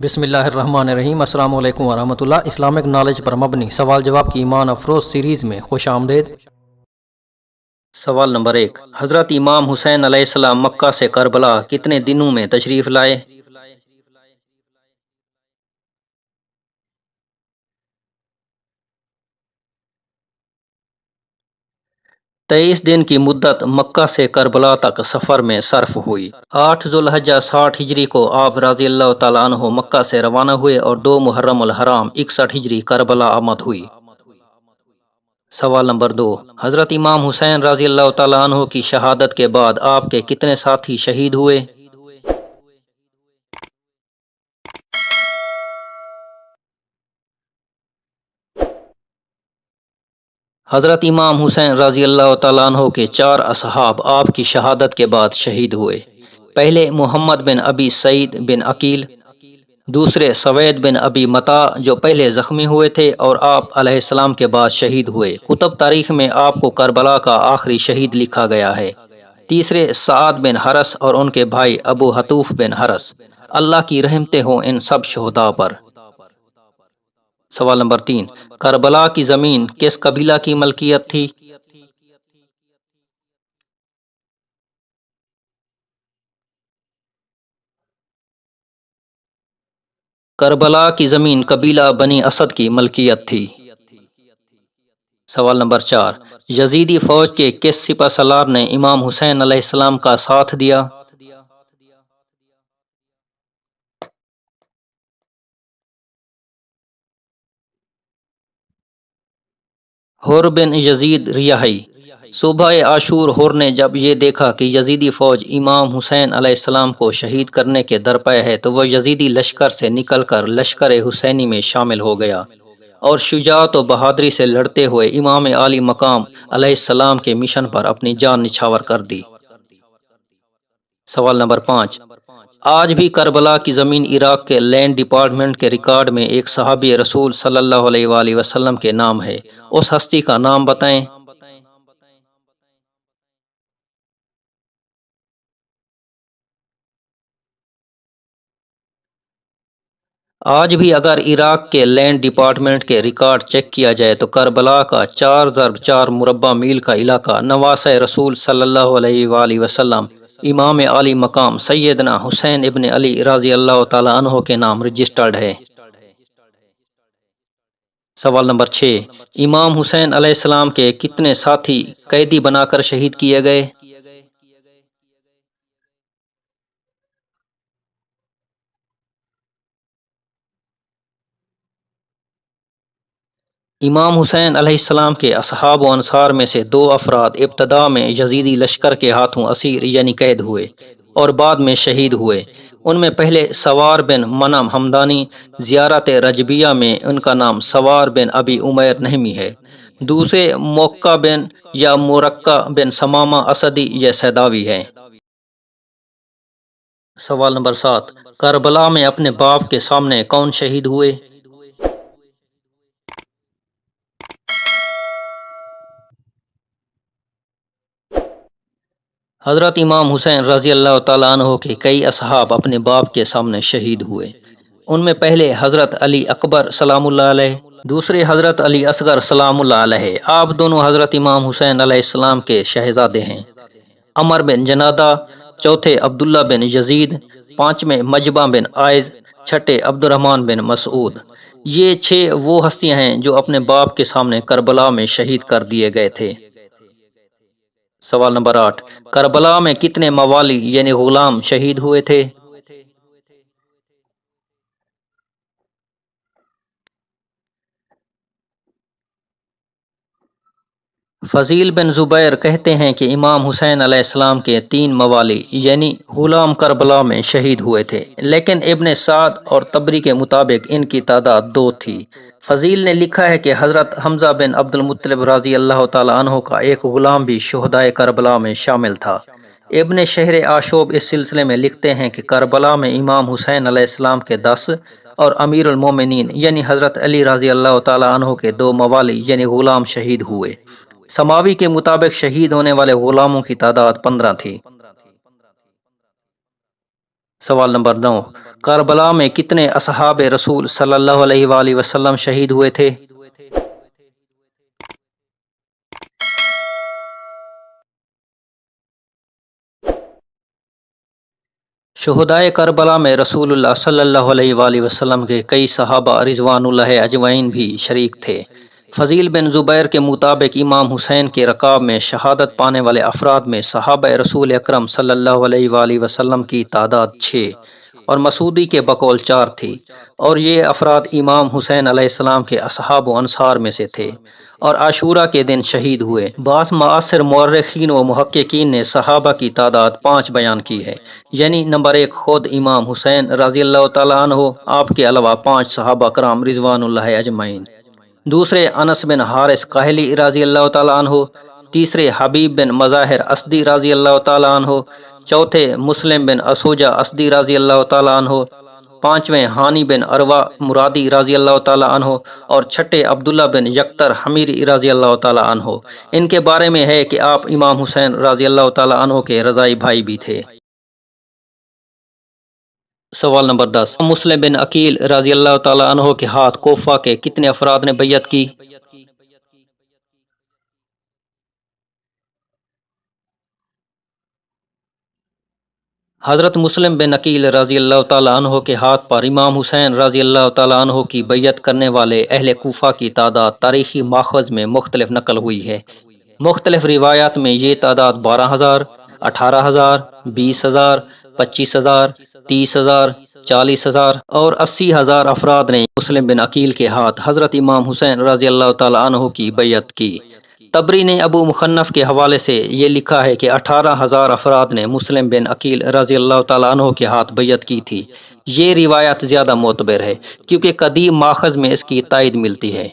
بسم اللہ الرحمن الرحیم۔ السلام علیکم ورحمۃ اللہ۔ اسلامک نالج پر مبنی سوال جواب کی ایمان افروز سیریز میں خوش آمدید۔ سوال نمبر 1، حضرت امام حسین علیہ السلام مکہ سے کربلا کتنے دنوں میں تشریف لائے؟ تیئیس دن کی مدت مکہ سے کربلا تک سفر میں صرف ہوئی۔ 8 ذوالحجہ 60 ہجری کو آپ رضی اللہ تعالیٰ عنہ مکہ سے روانہ ہوئے اور 2 محرم الحرام 61 ہجری کربلا آمد ہوئی۔ سوال نمبر 2، حضرت امام حسین رضی اللہ تعالیٰ عنہ کی شہادت کے بعد آپ کے کتنے ساتھی شہید ہوئے؟ حضرت امام حسین رضی اللہ تعالیٰ عنہ کے 4 اصحاب آپ کی شہادت کے بعد شہید ہوئے۔ پہلے محمد بن ابی سعید بن عقیل، دوسرے سوید بن ابی متا جو پہلے زخمی ہوئے تھے اور آپ علیہ السلام کے بعد شہید ہوئے۔ کتب تاریخ میں آپ کو کربلا کا آخری شہید لکھا گیا ہے۔ تیسرے سعد بن حرس اور ان کے بھائی ابو حتوف بن حرس۔ اللہ کی رحمتیں ہوں ان سب شہداء پر۔ سوال نمبر 3، کربلا کی زمین کس قبیلہ کی ملکیت تھی؟ کربلا کی زمین قبیلہ بنی اسد کی ملکیت تھی۔ سوال نمبر 4، یزیدی فوج کے کس سپہ سالار نے امام حسین علیہ السلام کا ساتھ دیا؟ حر بن یزید ریاحی۔ صبح عاشور حر نے جب یہ دیکھا کہ یزیدی فوج امام حسین علیہ السلام کو شہید کرنے کے درپے ہے تو وہ یزیدی لشکر سے نکل کر لشکر حسینی میں شامل ہو گیا اور شجاعت و بہادری سے لڑتے ہوئے امام عالی مقام علیہ السلام کے مشن پر اپنی جان نچھاور کر دی۔ سوال نمبر 5، آج بھی کربلا کی زمین عراق کے لینڈ ڈپارٹمنٹ کے ریکارڈ میں ایک صحابی رسول صلی اللہ علیہ وآلہ وسلم کے نام ہے۔ اس ہستی کا نام بتائیں۔ آج بھی اگر عراق کے لینڈ ڈپارٹمنٹ کے ریکارڈ چیک کیا جائے تو کربلا کا 4x4 مربع میل کا علاقہ نواسہ رسول صلی اللہ علیہ وآلہ وسلم امام عالی مقام سیدنا حسین ابن علی رضی اللہ تعالیٰ عنہ کے نام رجسٹرڈ ہے۔ سوال نمبر 6، امام حسین علیہ السلام کے کتنے ساتھی قیدی بنا کر شہید کیے گئے؟ امام حسین علیہ السلام کے اصحاب و انصار میں سے 2 افراد ابتدا میں یزیدی لشکر کے ہاتھوں اسیر یعنی قید ہوئے اور بعد میں شہید ہوئے۔ ان میں پہلے سوار بن منم ہمدانی زیارت رجبیہ میں ان کا نام سوار بن ابی عمیر نہمی ہے۔ دوسرے موقع بن یا مورکہ بن سمامہ اسدی یا سیداوی ہے۔ سوال نمبر 7، کربلا میں اپنے باپ کے سامنے کون شہید ہوئے؟ حضرت امام حسین رضی اللہ تعالیٰ عنہ کے کئی اصحاب اپنے باپ کے سامنے شہید ہوئے۔ ان میں پہلے حضرت علی اکبر سلام اللہ علیہ، دوسرے حضرت علی اصغر سلام اللہ علیہ۔ آپ دونوں حضرت امام حسین علیہ السلام کے شہزادے ہیں۔ عمر بن جنادہ، چوتھے عبداللہ بن یزید، پانچویں مجبہ بن عائز، چھٹے عبد الرحمن بن مسعود۔ یہ 6 وہ ہستیاں ہیں جو اپنے باپ کے سامنے کربلا میں شہید کر دیے گئے تھے۔ سوال نمبر 8، کربلا میں کتنے موالی یعنی غلام شہید ہوئے تھے؟ فضیل بن زبیر کہتے ہیں کہ امام حسین علیہ السلام کے 3 موالی یعنی غلام کربلا میں شہید ہوئے تھے، لیکن ابن سعد اور طبری کے مطابق ان کی تعداد 2 تھی۔ فضیل نے لکھا ہے کہ حضرت حمزہ بن عبد المطلب رضی اللہ تعالیٰ عنہ کا ایک غلام بھی شہدائے کربلا میں شامل تھا۔ ابن شہر آشوب اس سلسلے میں لکھتے ہیں کہ کربلا میں امام حسین علیہ السلام کے 10 اور امیر المومنین یعنی حضرت علی رضی اللہ تعالیٰ عنہ کے 2 موالی یعنی غلام شہید ہوئے۔ سماوی کے مطابق شہید ہونے والے غلاموں کی تعداد 15 تھی۔ سوال نمبر 9، کربلا میں کتنے اصحاب رسول صلی اللہ علیہ وآلہ وسلم شہید ہوئے تھے؟ شہدائے کربلا میں رسول اللہ صلی اللہ علیہ وآلہ وسلم کے کئی صحابہ رضوان اللہ اجمعین بھی شریک تھے۔ فضیل بن زبیر کے مطابق امام حسین کے رکاب میں شہادت پانے والے افراد میں صحابہ رسول اکرم صلی اللہ علیہ وآلہ وسلم کی تعداد 6 اور مسعودی کے بقول 4 تھی، اور یہ افراد امام حسین علیہ السلام کے اصحاب و انصار میں سے تھے اور عاشورہ کے دن شہید ہوئے۔ بعض معاصر مورخین و محققین نے صحابہ کی تعداد 5 بیان کی ہے، یعنی نمبر 1 خود امام حسین رضی اللہ تعالیٰ عنہ، آپ کے علاوہ 5 صحابہ کرام رضوان اللہ اجمعین، دوسرے انس بن حارث کاہلی رضی اللہ تعالیٰ عنہ، تیسرے حبیب بن مظاہر اسدی رضی اللہ تعالیٰ عنہ، چوتھے مسلم بن اسوجہ اسدی رضی اللہ تعالیٰ عنہ، پانچویں ہانی بن اروا مرادی رضی اللہ تعالیٰ عنہ، اور چھٹے عبداللہ بن یکتر حمیری رضی اللہ تعالیٰ عنہ۔ ان کے بارے میں ہے کہ آپ امام حسین رضی اللہ تعالیٰ عنہ کے رضائی بھائی بھی تھے۔ سوال نمبر 10، مسلم بن عقیل رضی اللہ تعالیٰ عنہ کے ہاتھ کوفہ کے کتنے افراد نے بیعت کی؟ حضرت مسلم بن عقیل رضی اللہ تعالیٰ عنہ کے ہاتھ پر امام حسین رضی اللہ تعالیٰ عنہ کی بیعت کرنے والے اہل کوفہ کی تعداد تاریخی ماخذ میں مختلف نقل ہوئی ہے۔ مختلف روایات میں یہ تعداد 12,000، 18,000، 20,000، 25,000، 30,000، 40,000 اور 80,000 افراد نے مسلم بن عقیل کے ہاتھ حضرت امام حسین رضی اللہ تعالیٰ عنہ کی بیعت کی۔ تبری نے ابو مخنف کے حوالے سے یہ لکھا ہے کہ 18,000 افراد نے مسلم بن عقیل رضی اللہ تعالیٰ عنہ کے ہاتھ بیعت کی تھی۔ یہ روایت زیادہ معتبر ہے کیونکہ قدیم ماخذ میں اس کی تائید ملتی ہے۔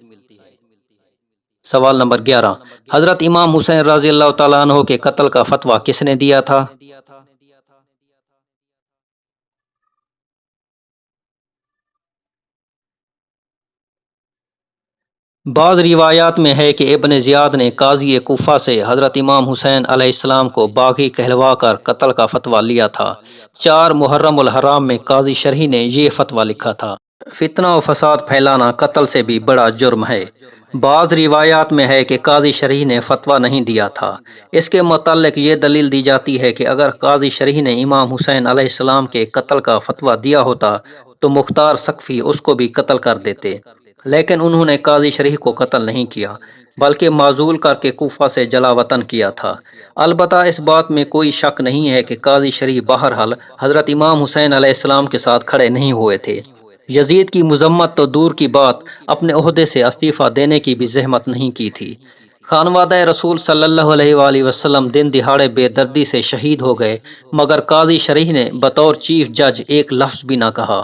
سوال نمبر 11، حضرت امام حسین رضی اللہ تعالیٰ عنہ کے قتل کا فتویٰ کس نے دیا تھا؟ بعض روایات میں ہے کہ ابن زیاد نے قاضی کوفہ سے حضرت امام حسین علیہ السلام کو باغی کہلوا کر قتل کا فتویٰ لیا تھا۔ 4 محرم الحرام میں قاضی شرحی نے یہ فتویٰ لکھا تھا، فتنہ و فساد پھیلانا قتل سے بھی بڑا جرم ہے۔ بعض روایات میں ہے کہ قاضی شرحی نے فتویٰ نہیں دیا تھا۔ اس کے متعلق یہ دلیل دی جاتی ہے کہ اگر قاضی شرحی نے امام حسین علیہ السلام کے قتل کا فتویٰ دیا ہوتا تو مختار ثقفی اس کو بھی قتل کر دیتے، لیکن انہوں نے قاضی شرحی کو قتل نہیں کیا بلکہ معزول کر کے کوفہ سے جلا وطن کیا تھا۔ البتہ اس بات میں کوئی شک نہیں ہے کہ قاضی شرحی بہرحال حضرت امام حسین علیہ السلام کے ساتھ کھڑے نہیں ہوئے تھے۔ یزید کی مذمت تو دور کی بات، اپنے عہدے سے استعفیٰ دینے کی بھی زحمت نہیں کی تھی۔ خانوادہ رسول صلی اللہ علیہ وآلہ وسلم دن دہاڑے بے دردی سے شہید ہو گئے، مگر قاضی شرحی نے بطور چیف جج ایک لفظ بھی نہ کہا۔